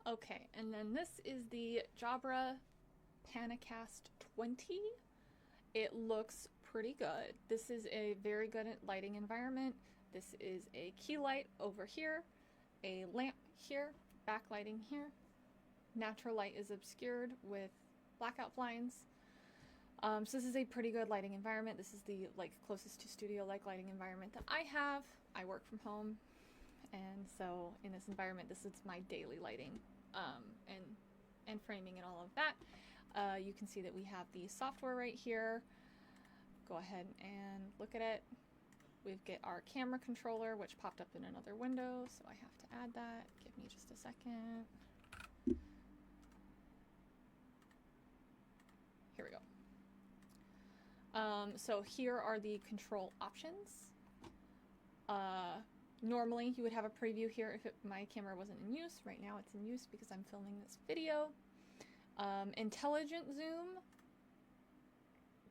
Okay, and then this is the Jabra PanaCast 20. It looks pretty good. This is a very good lighting environment. This is a key light over here, a lamp here, backlighting here. Natural light is obscured with blackout blinds. So this is a pretty good lighting environment. This is the closest to studio-like lighting environment that I have. I work from home, and so in this environment, this is my daily lighting and framing and all of that. You can see that we have the software right here. Go ahead and look at it. We've got our camera controller, which popped up in another window, so I have to add that. Give me just a second. Here we go. So here are the control options. Normally you would have a preview here if my camera wasn't in use. Right now it's in use because I'm filming this video. Intelligent zoom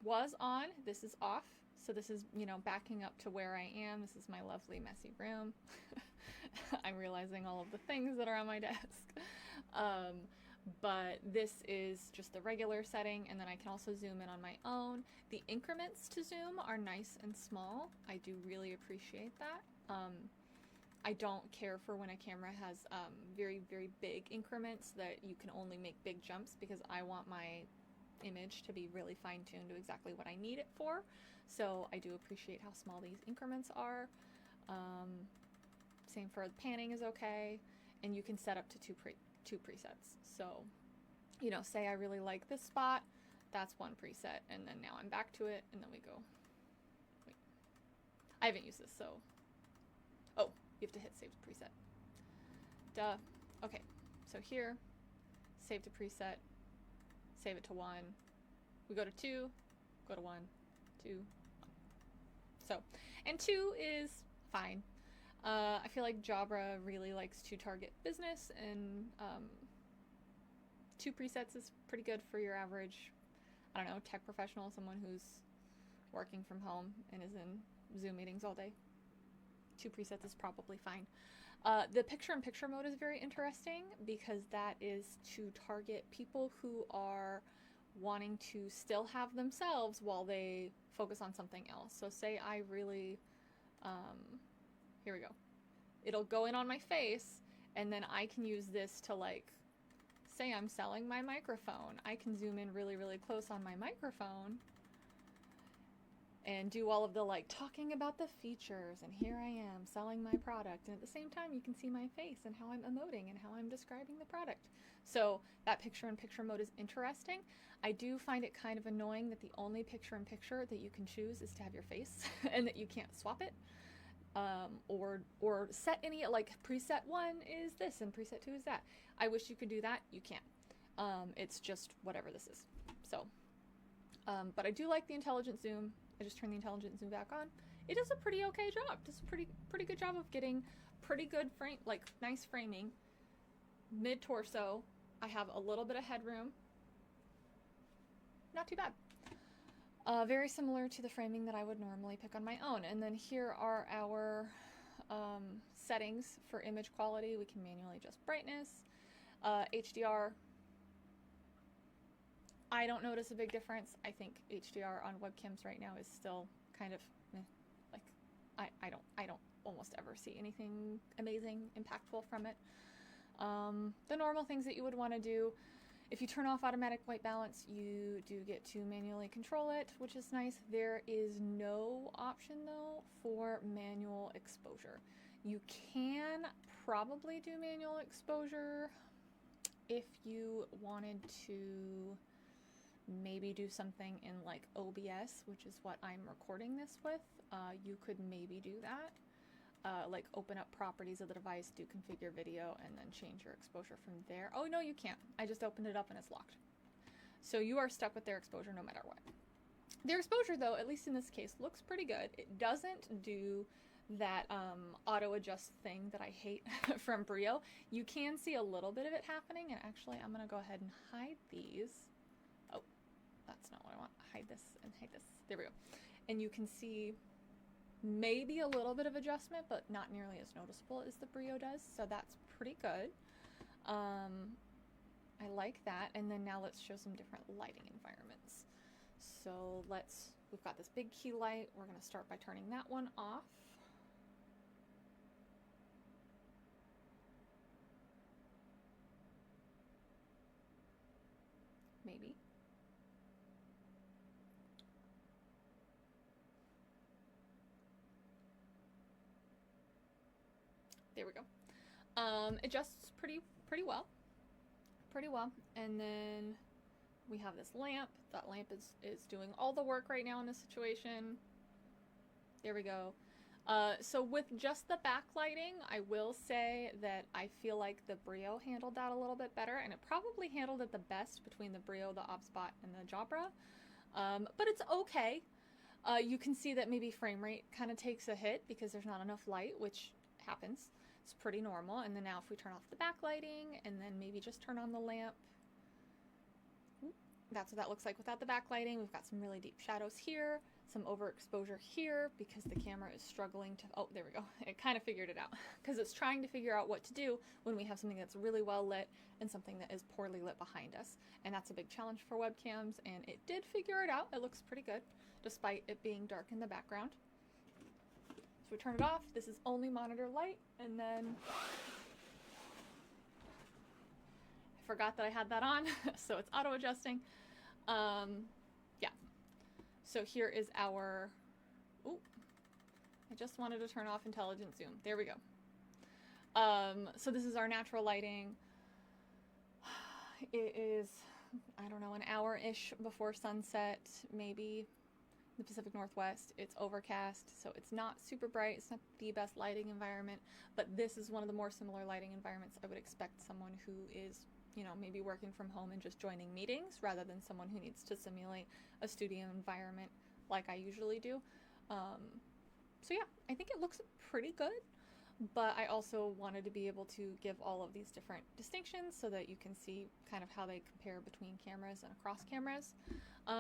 was on. This is off. So this is, backing up to where I am. This is my lovely messy room. I'm realizing all of the things that are on my desk. But this is just the regular setting, and then I can also zoom in on my own. The increments to zoom are nice and small. I do really appreciate that. I don't care for when a camera has very, very big increments that you can only make big jumps, because I want my image to be really fine-tuned to exactly what I need it for. So I do appreciate how small these increments are. Same for the panning is okay, and you can set up to two presets. So, say I really like this spot, that's one preset, and then now I'm back to it, and then we go. Wait, I haven't used this, so. Oh, you have to hit save to preset. Duh. Okay, so here, save to preset, save it to 1. We go to 2, go to 1, 2, 1. So, and 2 is fine. I feel like Jabra really likes to target business, and 2 presets is pretty good for your average, I don't know, tech professional, someone who's working from home and is in Zoom meetings all day. 2 presets is probably fine. The picture-in-picture mode is very interesting because that is to target people who are wanting to still have themselves while they focus on something else. So say I really, here we go. It'll go in on my face, and then I can use this to say I'm selling my microphone. I can zoom in really, really close on my microphone and do all of the talking about the features, and here I am selling my product, and at the same time you can see my face and how I'm emoting and how I'm describing the product. So that picture-in-picture mode is interesting. I do find it kind of annoying that the only picture-in-picture that you can choose is to have your face and that you can't swap it. Or set any, preset 1 is this and preset 2 is that. I wish you could do that. You can't. It's just whatever this is. So, but I do like the intelligent zoom. I just turned the intelligent zoom back on. It does a pretty okay job. It does a pretty good job of getting pretty good frame, nice framing. Mid-torso, I have a little bit of headroom. Not too bad. Very similar to the framing that I would normally pick on my own. And then here are our settings for image quality. We can manually adjust brightness. HDR, I don't notice a big difference. I think HDR on webcams right now is still kind of meh. I don't almost ever see anything amazing, impactful from it. The normal things that you would want to do. If you turn off automatic white balance, you do get to manually control it, which is nice. There is no option, though, for manual exposure. You can probably do manual exposure if you wanted to maybe do something in OBS, which is what I'm recording this with. You could maybe do that. Open up properties of the device, do configure video, and then change your exposure from there. Oh, no, you can't. I just opened it up and it's locked. So you are stuck with their exposure no matter what. Their exposure, though, at least in this case, looks pretty good. It doesn't do that auto adjust thing that I hate from Brio. You can see a little bit of it happening, and actually I'm going to go ahead and hide these. Oh, that's not what I want. Hide this and hide this. There we go. And you can see maybe a little bit of adjustment, but not nearly as noticeable as the Brio does, so that's pretty good. I like that. And then now let's show some different lighting environments. So we've got this big key light. We're going to start by turning that one off. Maybe. There we go. Adjusts pretty well. And then we have this lamp. That lamp is doing all the work right now in this situation. There we go. So with just the backlighting, I will say that I feel like the Brio handled that a little bit better, and it probably handled it the best between the Brio, the OBSBot, and the Jabra. But it's okay. You can see that maybe frame rate kind of takes a hit because there's not enough light, which happens. It's pretty normal. And then now if we turn off the backlighting and then maybe just turn on the lamp, that's what that looks like without the backlighting. We've got some really deep shadows here, some overexposure here because the camera is struggling to, oh, there we go. It kind of figured it out because it's trying to figure out what to do when we have something that's really well lit and something that is poorly lit behind us. And that's a big challenge for webcams, and it did figure it out. It looks pretty good despite it being dark in the background. So we turn it off. This is only monitor light, and then I forgot that I had that on, so it's auto adjusting. Yeah. So here is our, ooh, I just wanted to turn off intelligent zoom. There we go. So this is our natural lighting. It is, I don't know, an hour-ish before sunset, maybe. The Pacific Northwest. It's overcast, so it's not super bright. It's not the best lighting environment, but this is one of the more similar lighting environments I would expect someone who is, you know, maybe working from home and just joining meetings rather than someone who needs to simulate a studio environment like I usually do. So yeah, I think it looks pretty good, but I also wanted to be able to give all of these different distinctions so that you can see kind of how they compare between cameras and across cameras.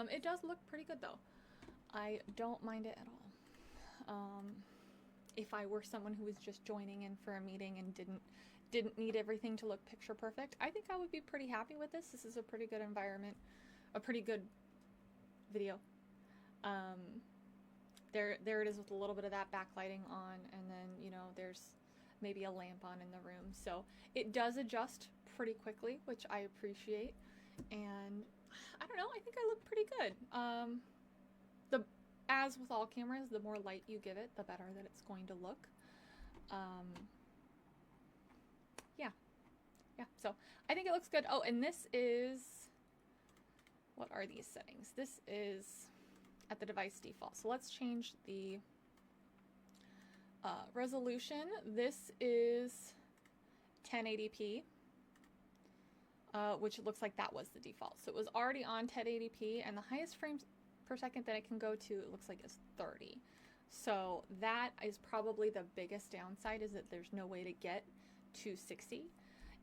It does look pretty good though. I don't mind it at all. If I were someone who was just joining in for a meeting and didn't need everything to look picture perfect, I think I would be pretty happy with this. This is a pretty good environment, a pretty good video. There it is with a little bit of that backlighting on, and then, you know, there's maybe a lamp on in the room. So it does adjust pretty quickly, which I appreciate. And I don't know, I think I look pretty good. As with all cameras, the more light you give it, the better that it's going to look. Yeah, so I think it looks good. Oh, and this is, what are these settings? This is at the device default. So let's change the resolution. This is 1080p, which looks like that was the default. So it was already on 1080p, and the highest frames per second that I can go to, it looks like, is 30. So that is probably the biggest downside, is that there's no way to get to 60.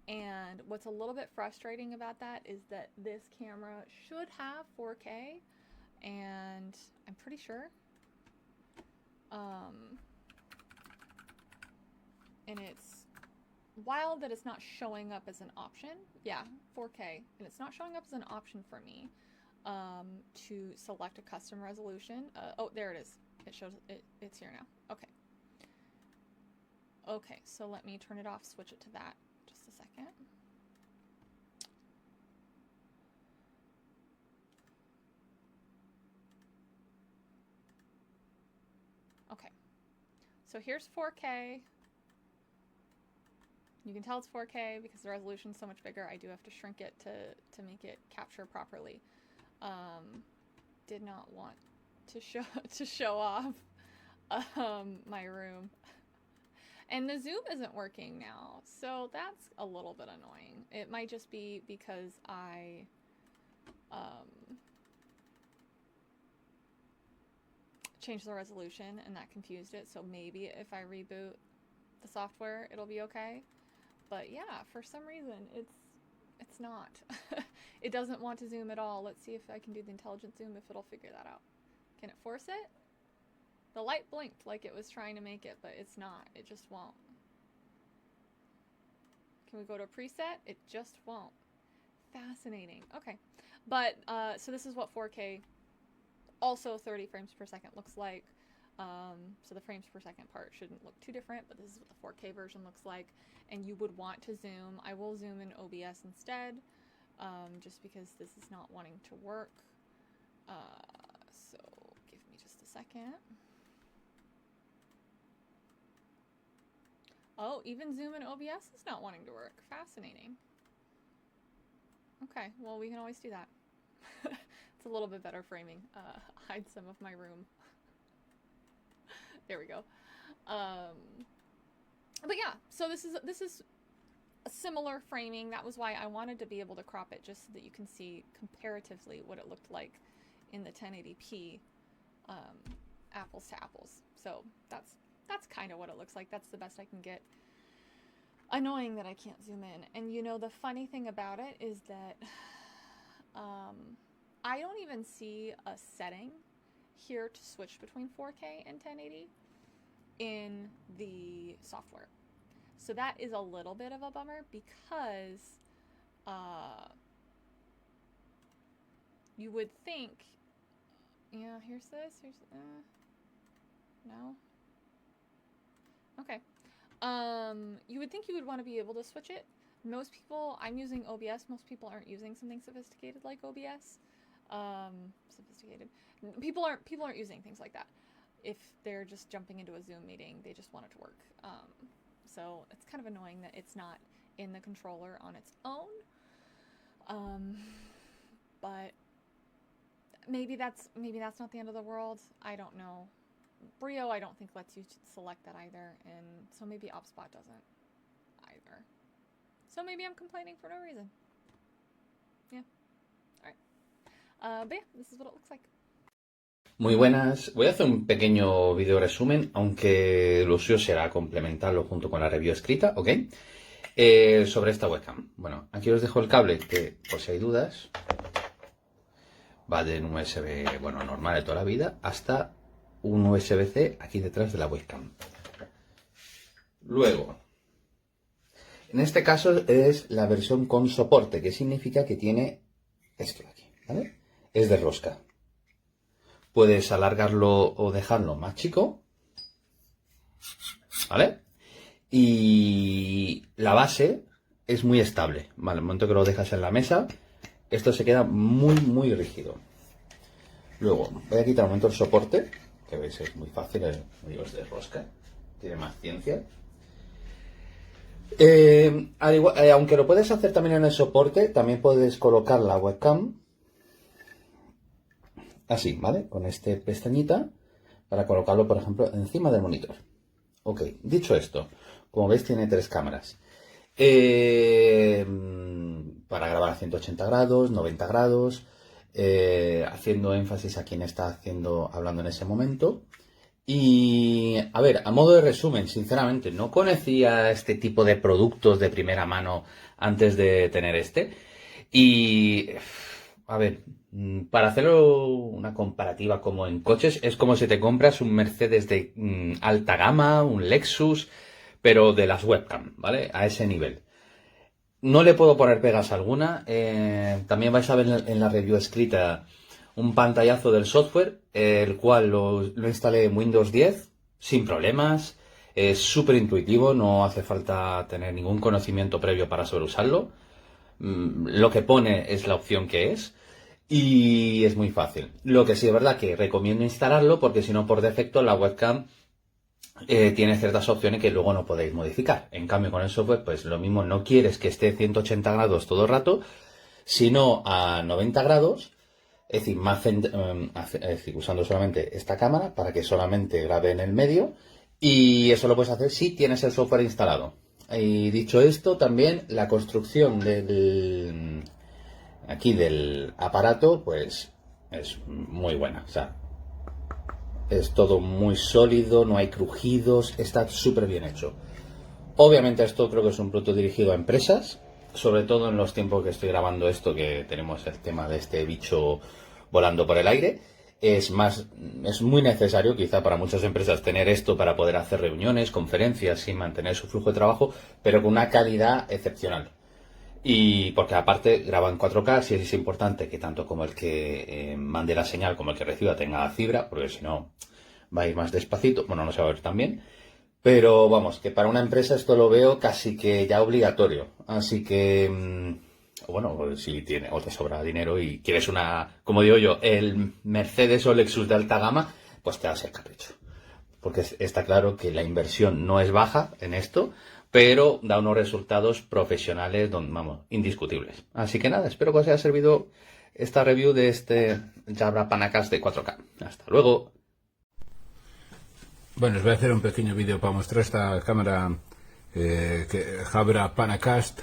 And what's a little bit frustrating about that is that this camera should have 4K, and I'm pretty sure. And it's wild that it's not showing up as an option. Yeah, 4K, and it's not showing up as an option for me. To select a custom resolution. Oh, there it is. It shows it. It's here now. Okay. Okay, so let me turn it off, switch it to that. Just a second. Okay. So here's 4K. You can tell it's 4K because the resolution's so much bigger. I do have to shrink it to make it capture properly. Did not want to show off my room. And the zoom isn't working now, so that's a little bit annoying. It might just be because I changed the resolution and that confused it, so maybe if I reboot the software it'll be okay. But yeah, for some reason it's not. It doesn't want to zoom at all. Let's see if I can do the intelligent zoom, if it'll figure that out. Can it force it? The light blinked like it was trying to make it, but it's not. It just won't. Can we go to a preset? It just won't. Fascinating. Okay. But, so this is what 4K, also 30 frames per second looks like. So the frames per second part shouldn't look too different, but this is what the 4K version looks like. And you would want to zoom. I will zoom in OBS instead, just because this is not wanting to work. So give me just a second. Oh, even zoom in OBS is not wanting to work. Fascinating. Okay, well, we can always do that. It's a little bit better framing. Hide some of my room. There we go. But yeah, so this is a similar framing. That was why I wanted to be able to crop it, just so that you can see comparatively what it looked like in the 1080p, apples to apples. So that's kind of what it looks like. That's the best I can get. Annoying that I can't zoom in. And you know, the funny thing about it is that I don't even see a setting here to switch between 4K and 1080 in the software. So that is a little bit of a bummer, because you would think, yeah, here's this, here's, no. Okay. You would think you would want to be able to switch it. Most people, I'm using OBS, most people aren't using something sophisticated like OBS. Sophisticated. People aren't using things like that. If they're just jumping into a Zoom meeting, they just want it to work. So it's kind of annoying that it's not in the controller on its own. But maybe that's not the end of the world. I don't know. Brio, I don't think lets you select that either, and so maybe OpSpot doesn't either. So maybe I'm complaining for no reason. Yeah. All right. But yeah, this is what it looks like. Muy buenas, voy a hacer un pequeño video resumen, aunque lo suyo será complementarlo junto con la review escrita, ¿ok? Sobre esta webcam. Bueno, aquí os dejo el cable, que por si hay dudas, va de un USB, bueno, normal de toda la vida, hasta un USB-C aquí detrás de la webcam. Luego, en este caso es la versión con soporte, que significa que tiene esto de aquí, ¿vale? Es de rosca. Puedes alargarlo o dejarlo más chico, ¿vale? Y la base es muy estable, ¿vale? El momento que lo dejas en la mesa, esto se queda muy rígido. Luego, voy a quitar un momento el soporte, que veis es muy fácil, es de rosca, tiene más ciencia. Aunque lo puedes hacer también en el soporte, también puedes colocar la webcam así, ¿vale? Con este pestañita para colocarlo, por ejemplo, encima del monitor. Ok, dicho esto, como veis tiene 3 cámaras. Para grabar a 180 grados, 90 grados, haciendo énfasis a quien está hablando en ese momento. Y, a ver, a modo de resumen, sinceramente, no conocía este tipo de productos de primera mano antes de tener este. Y, a ver, para hacerlo una comparativa como en coches, es como si te compras un Mercedes de alta gama, un Lexus, pero de las webcam, ¿vale? A ese nivel. No le puedo poner pegas alguna. También vais a ver en la review escrita un pantallazo del software, el cual lo instalé en Windows 10 sin problemas. Es súper intuitivo, no hace falta tener ningún conocimiento previo para saber usarlo. Lo que pone es la opción que es y es muy fácil. Lo que sí es verdad que recomiendo instalarlo, porque si no, por defecto la webcam tiene ciertas opciones que luego no podéis modificar. En cambio, con el software, pues lo mismo, no quieres que esté 180 grados todo el rato, sino a 90 grados, es decir, usando solamente esta cámara para que solamente grabe en el medio, y eso lo puedes hacer si tienes el software instalado. Y dicho esto, también la construcción del aparato, pues es muy buena. O sea, es todo muy sólido, no hay crujidos, está súper bien hecho. Obviamente esto creo que es un producto dirigido a empresas, sobre todo en los tiempos que estoy grabando esto, que tenemos el tema de este bicho volando por el aire. es muy necesario quizá para muchas empresas tener esto para poder hacer reuniones, conferencias y mantener su flujo de trabajo, pero con una calidad excepcional. Y porque aparte graba en 4K, sí es importante que tanto como el que mande la señal como el que reciba tenga fibra, porque si no va a ir más despacito, bueno, no se va a ver tan bien. Pero vamos, que para una empresa esto lo veo casi que ya obligatorio. Así que, bueno, pues si tiene o te sobra dinero y quieres como digo yo, el Mercedes o Lexus de alta gama, pues te das el capricho. Porque está claro que la inversión no es baja en esto, pero da unos resultados profesionales, vamos, indiscutibles. Así que nada, espero que os haya servido esta review de este Jabra PanaCast de 4K. Hasta luego. Bueno, os voy a hacer un pequeño vídeo para mostrar esta cámara Jabra PanaCast,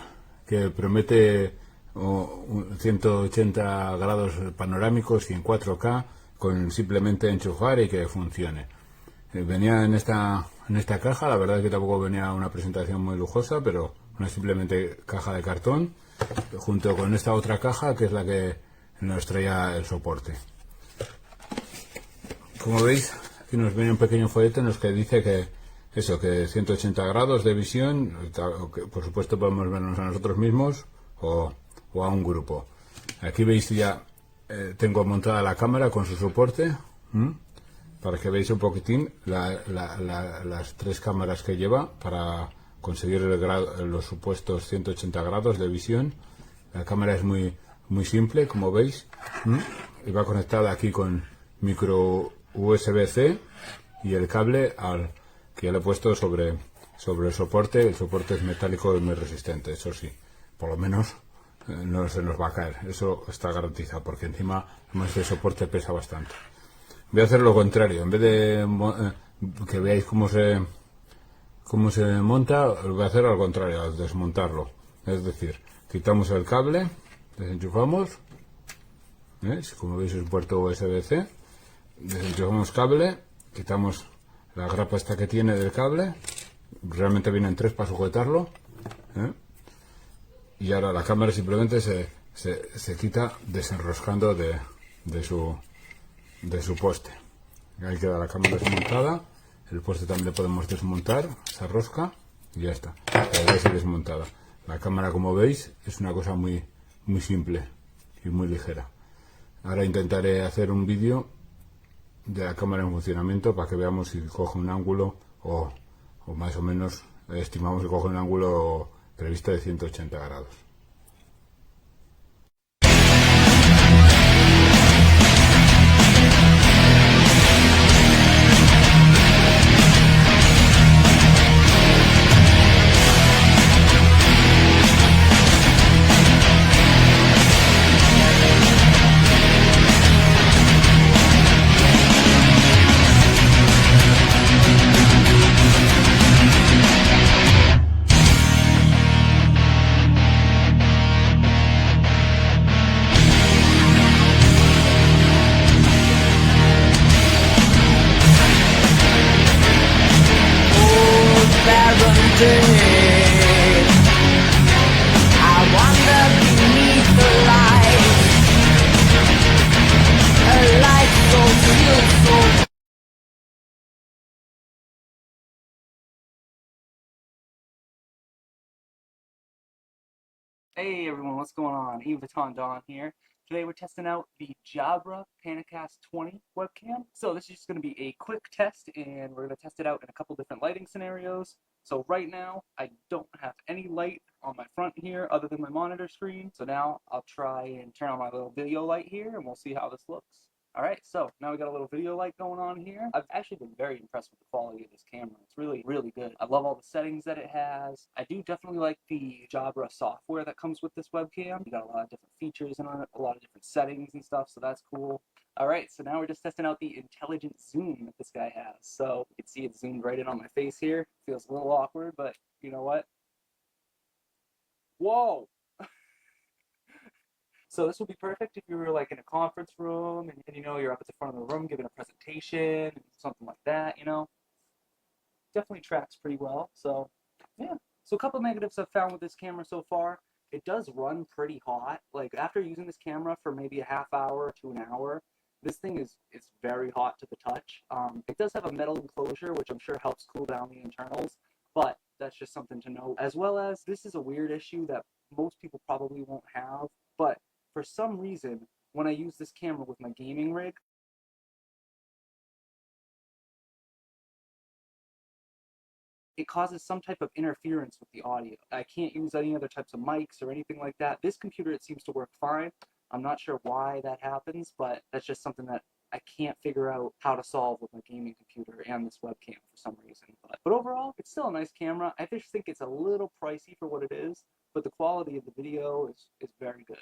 que promete 180 grados panorámicos y en 4K con simplemente enchufar y que funcione. Venía en esta caja, la verdad es que tampoco venía una presentación muy lujosa, pero una simplemente caja de cartón, junto con esta otra caja que es la que nos traía el soporte. Como veis, aquí nos viene un pequeño folleto en los que dice que 180 grados de visión, que por supuesto podemos vernos a nosotros mismos o a un grupo. Aquí veis ya tengo montada la cámara con su soporte, para que veáis un poquitín las tres cámaras que lleva para conseguir los supuestos 180 grados de visión. La cámara es muy simple, como veis, y va conectada aquí con micro USB-C y el cable que ya le he puesto sobre el soporte. El soporte es metálico y muy resistente, eso sí, por lo menos no se nos va a caer, eso está garantizado, porque encima este soporte pesa bastante. Voy a hacer lo contrario, en vez de que veáis cómo se monta, lo voy a hacer al contrario, al desmontarlo. Es decir, quitamos el cable, desenchufamos, como veis es un puerto USB-C, desenchufamos cable, quitamos la grapa esta que tiene del cable, realmente vienen tres para sujetarlo, y ahora la cámara simplemente se quita desenroscando de su poste. Ahí queda la cámara desmontada, el poste también le podemos desmontar, se rosca y ya está, queda desmontada. La cámara, como veis, es una cosa muy simple y muy ligera. Ahora intentaré hacer un vídeo de la cámara en funcionamiento para que veamos si coge un ángulo o más o menos estimamos que coge un ángulo previsto de 180 grados. Hey everyone, what's going on? Don here. Today we're testing out the Jabra PanaCast 20 webcam. So this is just going to be a quick test, and we're going to test it out in a couple different lighting scenarios. So right now I don't have any light on my front here other than my monitor screen. So now I'll try and turn on my little video light here and we'll see how this looks. Alright, so now we got a little video light going on here. I've actually been very impressed with the quality of this camera. It's really good. I love all the settings that it has. I do definitely like the Jabra software that comes with this webcam. You got a lot of different features in it, a lot of different settings and stuff, so that's cool. Alright, so now we're just testing out the intelligent zoom that this guy has. So you can see it zoomed right in on my face here. Feels a little awkward, but you know what? Whoa! So this would be perfect if you were like in a conference room and you know you're up at the front of the room giving a presentation, something like that, you know. Definitely tracks pretty well. So yeah. So a couple negatives I've found with this camera so far. It does run pretty hot. Like after using this camera for maybe a half hour to an hour, This thing is very hot to the touch. It does have a metal enclosure, which I'm sure helps cool down the internals, but that's just something to note. As well as, this is a weird issue that most people probably won't have, but for some reason, when I use this camera with my gaming rig, it causes some type of interference with the audio. I can't use any other types of mics or anything like that. This computer, it seems to work fine. I'm not sure why that happens, but that's just something that I can't figure out how to solve with my gaming computer and this webcam for some reason. But overall, it's still a nice camera. I just think it's a little pricey for what it is, but the quality of the video is very good.